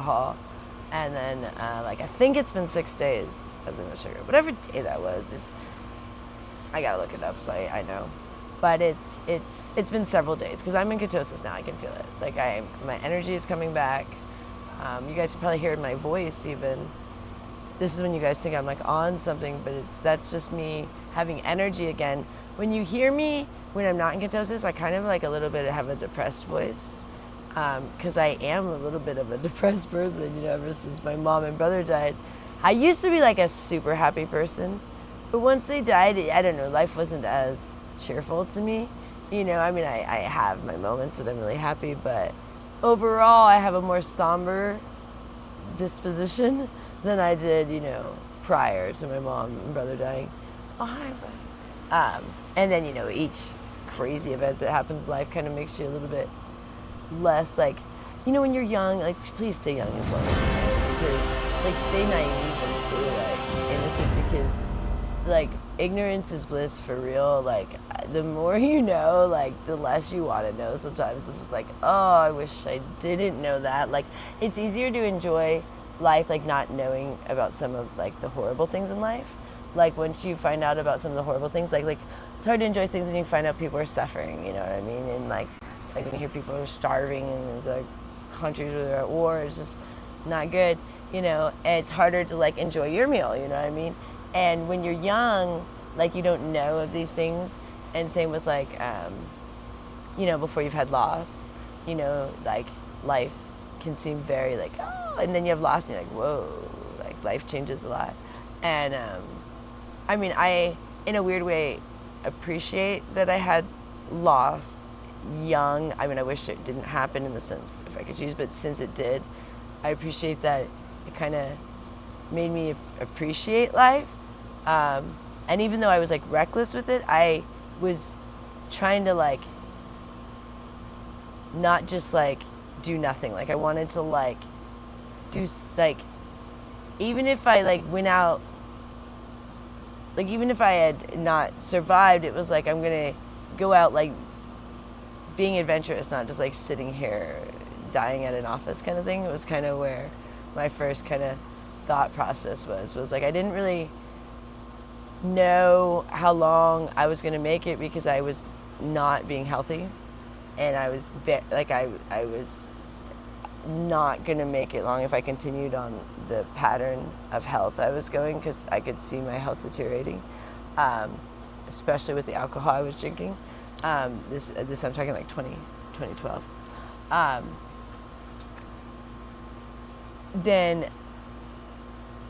alcohol, and then like I think it's been 6 days of the no sugar. Whatever day that was, I gotta look it up so I know. But it's been several days because I'm in ketosis now. I can feel it. Like my energy is coming back. You guys can probably hear it in my voice even. This is when you guys think I'm like on something, but that's just me having energy again. When you hear me when I'm not in ketosis, I kind of like a little bit have a depressed voice, because I am a little bit of a depressed person, you know, ever since my mom and brother died. I used to be like a super happy person, but once they died, I don't know, life wasn't as cheerful to me. You know, I mean, I have my moments that I'm really happy, but overall I have a more somber disposition than I did, you know, prior to my mom and brother dying. Oh, hi, buddy. And then, you know, each crazy event that happens in life kind of makes you a little bit less like, you know, when you're young, like, please stay young as long as you can, because, like, stay naive and stay, like, innocent, because, like, ignorance is bliss for real. Like, the more you know, like, the less you want to know sometimes. I'm just like, oh, I wish I didn't know that. Like, it's easier to enjoy life, like, not knowing about some of, like, the horrible things in life. Like, once you find out about some of the horrible things, like it's hard to enjoy things when you find out people are suffering, you know what I mean? And, like when you hear people are starving and there's, like, countries where they're at war, it's just not good, you know? And it's harder to, like, enjoy your meal, you know what I mean? And when you're young, like, you don't know of these things. And same with, like, you know, before you've had loss, you know, like, life can seem very, like, oh, and then you have loss and you're like, whoa, like, life changes a lot. And, I mean, I, in a weird way, appreciate that I had loss young. I mean, I wish it didn't happen in the sense, if I could choose, but since it did, I appreciate that it kind of made me appreciate life. And even though I was, like, reckless with it, I was trying to, like, not just, like, do nothing. Like, I wanted to, like, do, like, even if I, like, went out, like, even if I had not survived, it was like, I'm gonna go out, like, being adventurous, not just, like, sitting here dying at an office kind of thing. It was kind of where my first kind of thought process was like, I didn't really know how long I was gonna make it because I was not being healthy, and I was I was not gonna make it long if I continued on the pattern of health I was going, because I could see my health deteriorating, especially with the alcohol I was drinking. This I'm talking like 2012.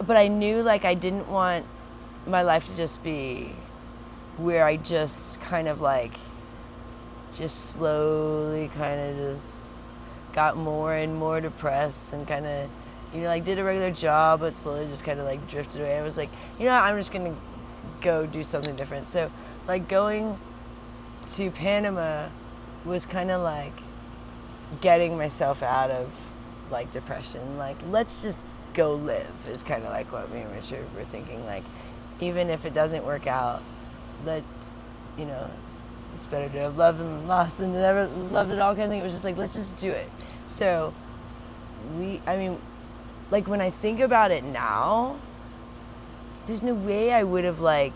But I knew, like, I didn't want my life to just be where I just kind of, like, just slowly kind of just got more and more depressed and kind of, you know, like, did a regular job but slowly just kind of, like, drifted away. I was like, you know what, I'm just gonna go do something different. So, like, going to Panama was kind of like getting myself out of, like, depression. Like, let's just go live is kind of like what me and Richard were thinking. Like, even if it doesn't work out, let's, you know, it's better to have loved and lost than to never loved at all kind of thing. It was just like, let's just do it. So I mean, like, when I think about it now, there's no way I would have, like,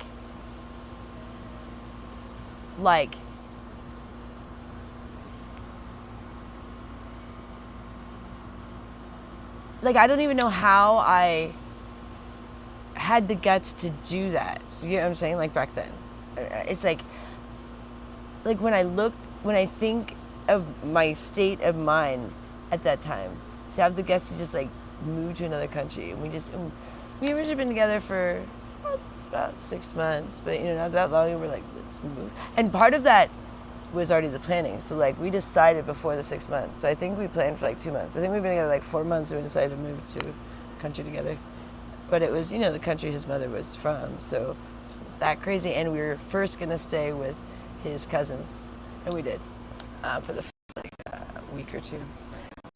I don't even know how I had the guts to do that. You know what I'm saying? Like, back then. It's like when I think of my state of mind at that time, to have the guts to just, like, move to another country. And me and Richard have been together for about 6 months, but, you know, not that long. And we're like, let's move. And part of that was already the planning. So, like, we decided before the 6 months. So I think we planned for, like, 2 months. I think we've been together, like, 4 months, and we decided to move to a country together. But it was, you know, the country his mother was from, so it's not that crazy. And we were first gonna stay with his cousins, and we did, for the first, like, week or two.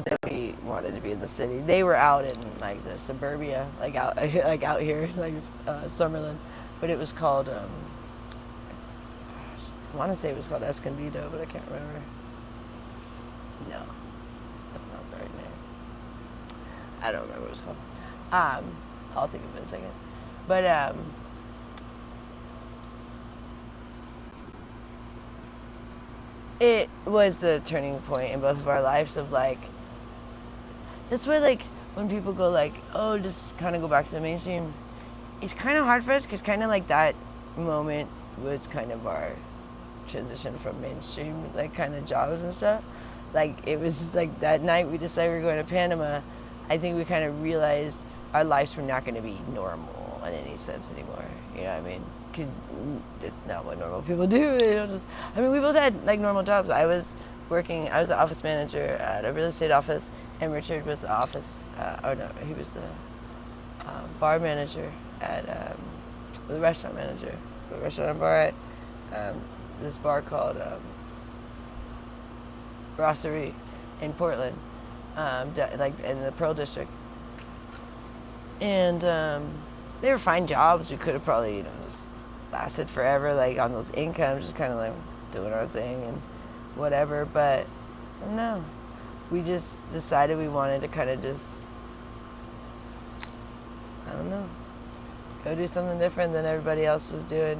Then we wanted to be in the city. They were out in, like, the suburbia, like out here, like, Summerlin, but it was called, I want to say it was called Escondido, but I can't remember. No, that's not the right name. I don't remember what it was called. I'll think of it in a second. But it was the turning point in both of our lives of like, that's why like when people go like, oh, just kind of go back to the mainstream, it's kind of hard for us because kind of like that moment was kind of our transition from mainstream like kind of jobs and stuff. Like it was just like that night we decided we were going to Panama, I think we kind of realized our lives were not going to be normal in any sense anymore. You know what I mean? Because that's not what normal people do. They don't just, I mean, we both had like normal jobs. I was the office manager at a real estate office, and Richard was the he was the bar manager at, the restaurant manager, the restaurant and bar at this bar called Brasserie in Portland, like in the Pearl District. And they were fine jobs. We could have probably, just lasted forever, like on those incomes, just kind of like doing our thing and whatever. But no, we just decided we wanted to kind of just, I don't know, go do something different than everybody else was doing,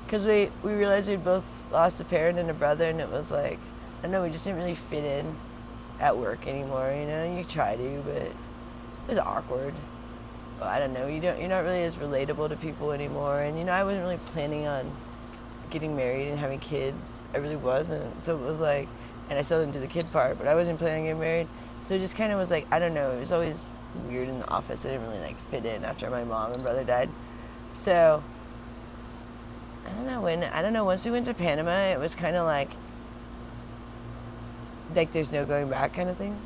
Because we realized we'd both lost a parent and a brother, and it was like, I don't know, we just didn't really fit in at work anymore, You try to, but it was awkward. I don't know, you're not really as relatable to people anymore. And I wasn't really planning on getting married and having kids. I really wasn't. So it was like, and I still didn't do the kid part, but I wasn't planning on getting married. So it just kind of was like, I don't know, it was always weird in the office. I didn't really like fit in after my mom and brother died. So I don't know, once we went to Panama, it was kind of like there's no going back kind of thing.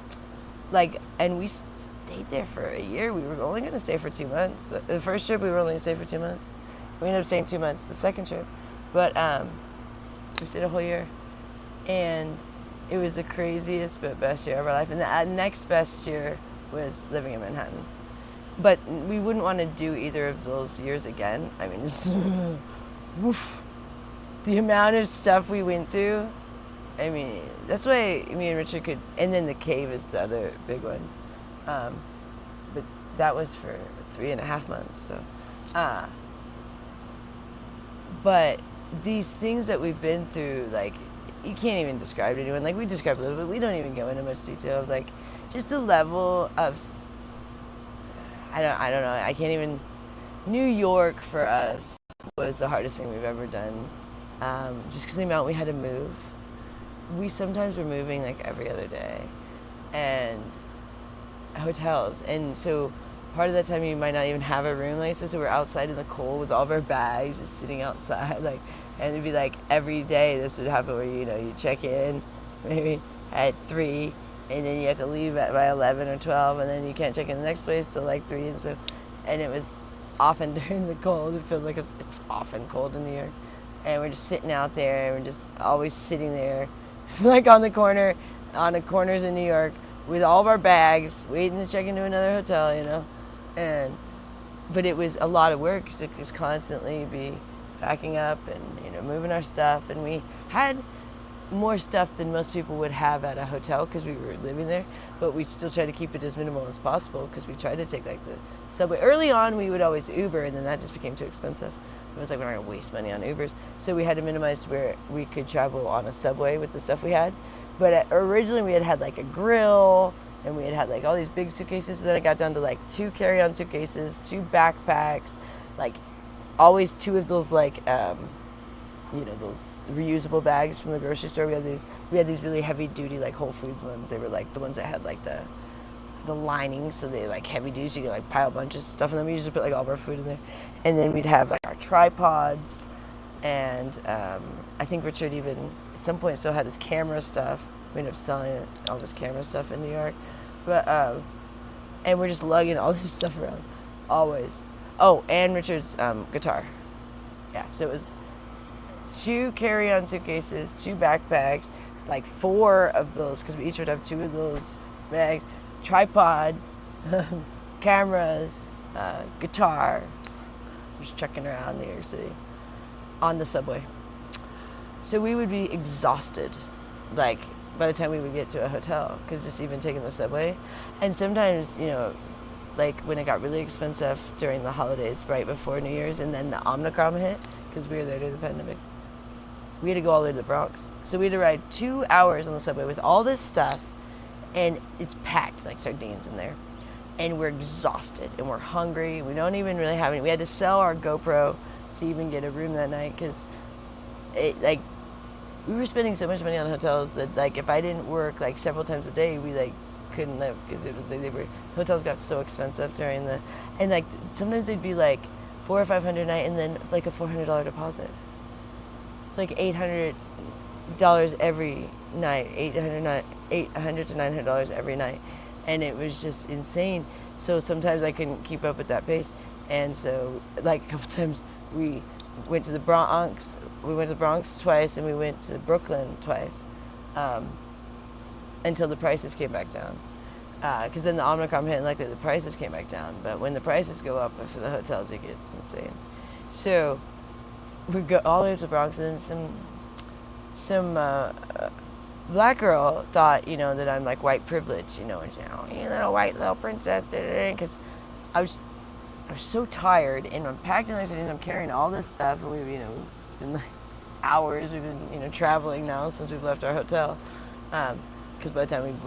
Like, and we stayed there for a year. We were only going to stay for 2 months. The first trip, we were only going to stay for 2 months. We ended up staying 2 months the second trip. But we stayed a whole year. And it was the craziest but best year of our life. And the next best year was living in Manhattan. But we wouldn't want to do either of those years again. I mean, it's, woof. The amount of stuff we went through. I mean, that's why me and Richard could, and then the cave is the other big one. But that was for 3.5 months, so. But these things that we've been through, like, you can't even describe to anyone. Like, we describe a little bit, we don't even go into much detail of, like, just the level of, I don't know, I can't even, New York for us was the hardest thing we've ever done. Just because the amount we had to move. We sometimes were moving like every other day, and hotels, and so part of that time you might not even have a room like this, so we're outside in the cold with all of our bags just sitting outside, like, and it'd be like every day this would happen where you check in maybe at 3 and then you have to leave by 11 or 12, and then you can't check in the next place till like 3, and so, and it was often during the cold. It feels like it's often cold in New York, and we're just sitting out there, and we're just always sitting there like on the corners in New York with all of our bags, waiting to check into another hotel, but it was a lot of work to just constantly be packing up and, moving our stuff. And we had more stuff than most people would have at a hotel because we were living there, but we still tried to keep it as minimal as possible because we tried to take like the subway. Early on, we would always Uber, and then that just became too expensive. It was like we're not going to waste money on Ubers. So we had to minimize to where we could travel on a subway with the stuff we had. But originally we had like a grill, and we had like all these big suitcases. So then it got down to like 2 carry-on suitcases, 2 backpacks, like always 2 of those like, those reusable bags from the grocery store. We had these really heavy duty like Whole Foods ones. They were like the ones that had like the lining, so they like heavy duty, so you could like pile a bunch of stuff in them. We usually put like all of our food in there, and then we'd have like our tripods, and I think Richard even at some point still had his camera stuff. We ended up selling all this camera stuff in New York, but and we're just lugging all this stuff around always. Oh, and Richard's guitar. Yeah, so it was 2 carry-on suitcases, 2 backpacks, like 4 of those, because we each would have 2 of those bags, tripods, cameras, guitar, just trekking around New York City on the subway. So we would be exhausted, like by the time we would get to a hotel, because just even taking the subway. And sometimes, like when it got really expensive during the holidays right before New Year's, and then the Omicron hit, because we were there during the pandemic, we had to go all the way to the Bronx. So we had to ride 2 hours on the subway with all this stuff, and it's packed like sardines in there. And we're exhausted, and we're hungry. We don't even really have any. We had to sell our GoPro to even get a room that night, because we were spending so much money on hotels that, like, if I didn't work like several times a day, we like couldn't live, because the hotels got so expensive during the, and like sometimes they'd be like $400 or $500 a night, and then like a $400 deposit. It's like $800 every night, $800 to $900 every night, and it was just insane. So sometimes I couldn't keep up with that pace, and so like a couple times we went to the Bronx. We went to the Bronx twice, and we went to Brooklyn twice, until the prices came back down. Because then the Omicron hit, and like the prices came back down. But when the prices go up for the hotels, it gets insane. So we go all the way to the Bronx, and then some black girl thought, that I'm like white privilege, and you little white little princess, because I was so tired, and I'm packed in and I'm carrying all this stuff, and we've, been like hours, we've been, traveling now since we've left our hotel, because by the time we've left